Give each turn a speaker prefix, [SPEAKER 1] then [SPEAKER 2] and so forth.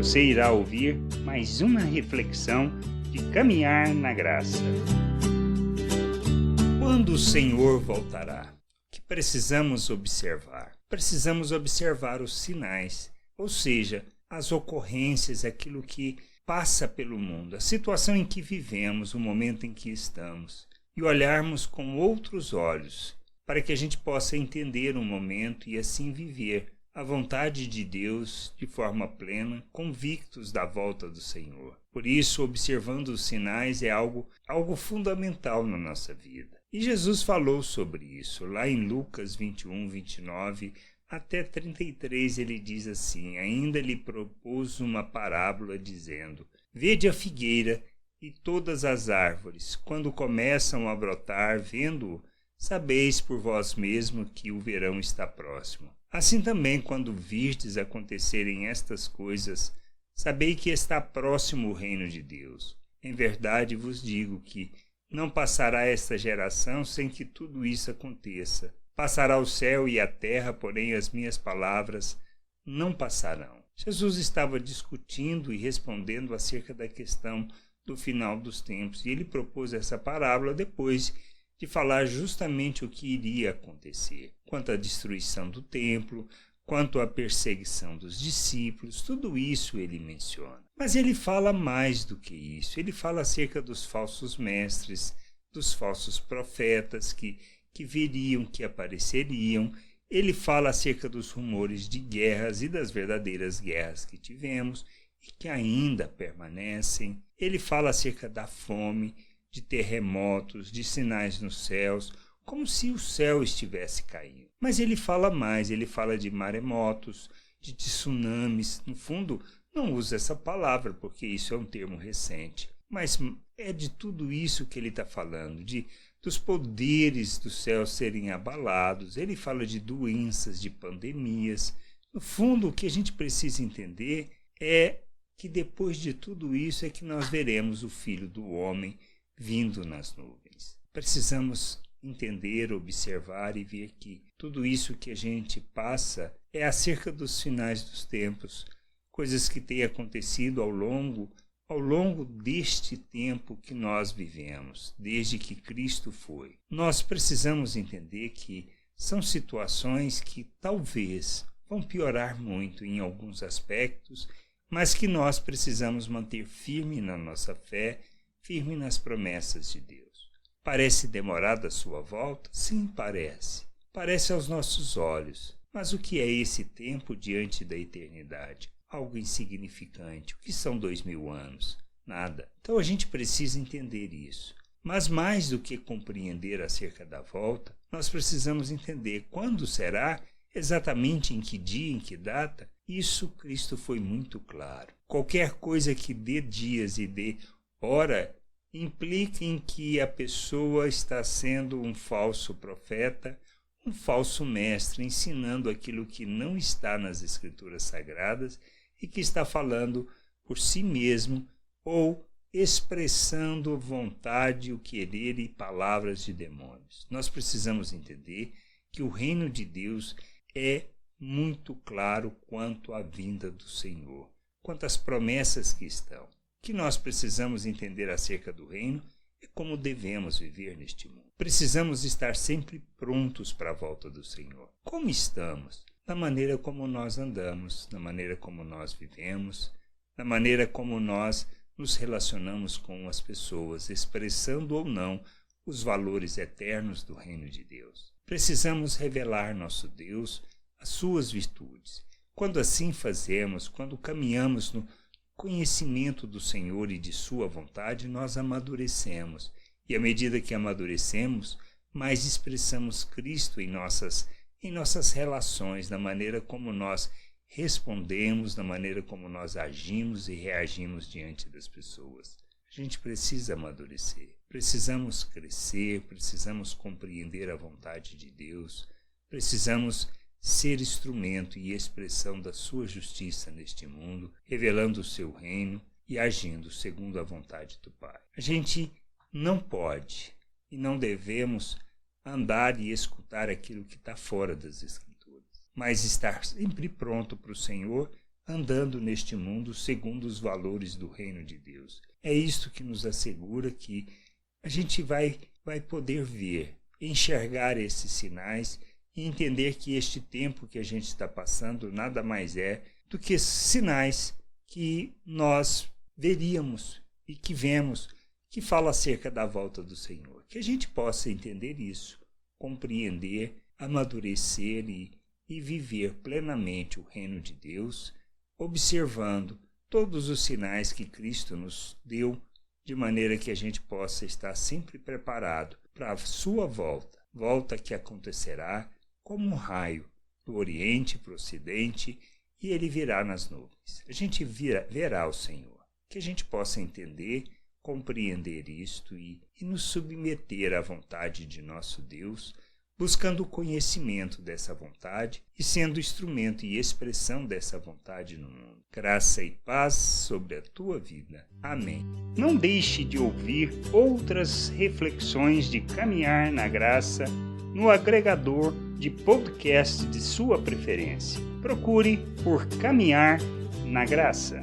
[SPEAKER 1] Você irá ouvir mais uma reflexão de caminhar na graça. Quando o Senhor voltará? O que precisamos observar? Precisamos observar os sinais, ou seja, as ocorrências, aquilo que passa pelo mundo, a situação em que vivemos, o momento em que estamos, e olharmos com outros olhos, para que a gente possa entender o momento e assim viver a vontade de Deus de forma plena, convictos da volta do Senhor. Por isso, observando os sinais é algo fundamental na nossa vida. E Jesus falou sobre isso. Lá em Lucas 21, 29 até 33, ele diz assim: ainda lhe propôs uma parábola, dizendo: vede a figueira e todas as árvores, quando começam a brotar, vendo-o, sabeis por vós mesmo que o verão está próximo. Assim também, quando virdes acontecerem estas coisas, sabei que está próximo o reino de Deus. Em verdade vos digo que não passará esta geração sem que tudo isso aconteça. Passará o céu e a terra, porém as minhas palavras não passarão. Jesus estava discutindo e respondendo acerca da questão do final dos tempos, e ele propôs essa parábola depois de falar justamente o que iria acontecer, quanto à destruição do templo, quanto à perseguição dos discípulos, tudo isso ele menciona. Mas ele fala mais do que isso, ele fala acerca dos falsos mestres, dos falsos profetas que viriam, que apareceriam. Ele fala acerca dos rumores de guerras e das verdadeiras guerras que tivemos e que ainda permanecem. Ele fala acerca da fome, de terremotos, de sinais nos céus, como se o céu estivesse caindo. Mas ele fala mais, ele fala de maremotos, de tsunamis. No fundo, não usa essa palavra, porque isso é um termo recente. Mas é de tudo isso que ele está falando, dos poderes do céu serem abalados. Ele fala de doenças, de pandemias. No fundo, o que a gente precisa entender é que depois de tudo isso é que nós veremos o Filho do Homem vindo nas nuvens. Precisamos entender, observar e ver que tudo isso que a gente passa é acerca dos finais dos tempos, coisas que têm acontecido ao longo deste tempo que nós vivemos, desde que Cristo foi. Nós precisamos entender que são situações que talvez vão piorar muito em alguns aspectos, mas que nós precisamos manter firme na nossa fé, firme nas promessas de Deus. Parece demorada a sua volta? Sim, parece. Parece aos nossos olhos. Mas o que é esse tempo diante da eternidade? Algo insignificante. O que são 2000 anos? Nada. Então a gente precisa entender isso. Mas mais do que compreender acerca da volta, nós precisamos entender quando será, exatamente em que dia, em que data. Isso Cristo foi muito claro. Qualquer coisa que dê dias e dê hora implica em que a pessoa está sendo um falso profeta, um falso mestre, ensinando aquilo que não está nas Escrituras Sagradas e que está falando por si mesmo ou expressando vontade, o querer e palavras de demônios. Nós precisamos entender que o reino de Deus é muito claro quanto à vinda do Senhor, quanto às promessas que estão. O que nós precisamos entender acerca do reino é como devemos viver neste mundo. Precisamos estar sempre prontos para a volta do Senhor. Como estamos? Na maneira como nós andamos, na maneira como nós vivemos, na maneira como nós nos relacionamos com as pessoas, expressando ou não os valores eternos do reino de Deus. Precisamos revelar nosso Deus, as suas virtudes. Quando assim fazemos, quando caminhamos no conhecimento do Senhor e de sua vontade, nós amadurecemos. E à medida que amadurecemos, mais expressamos Cristo em nossas relações, na maneira como nós respondemos, na maneira como nós agimos e reagimos diante das pessoas. A gente precisa amadurecer, precisamos crescer, precisamos compreender a vontade de Deus, precisamos ser instrumento e expressão da sua justiça neste mundo, revelando o seu reino e agindo segundo a vontade do Pai. A gente não pode e não devemos andar e escutar aquilo que está fora das Escrituras, mas estar sempre pronto para o Senhor andando neste mundo segundo os valores do reino de Deus. É isto que nos assegura que a gente vai poder ver, enxergar esses sinais e entender que este tempo que a gente está passando nada mais é do que sinais que nós veríamos e que vemos, que fala acerca da volta do Senhor. Que a gente possa entender isso, compreender, amadurecer e viver plenamente o reino de Deus, observando todos os sinais que Cristo nos deu, de maneira que a gente possa estar sempre preparado para a sua volta que acontecerá como um raio do Oriente para o Ocidente, e ele virá nas nuvens. A gente verá o Senhor. Que a gente possa entender, compreender isto e nos submeter à vontade de nosso Deus, buscando o conhecimento dessa vontade e sendo instrumento e expressão dessa vontade no mundo. Graça e paz sobre a tua vida. Amém. Não deixe de ouvir outras reflexões de caminhar na graça no agregador de podcast de sua preferência. Procure por Caminhar na Graça.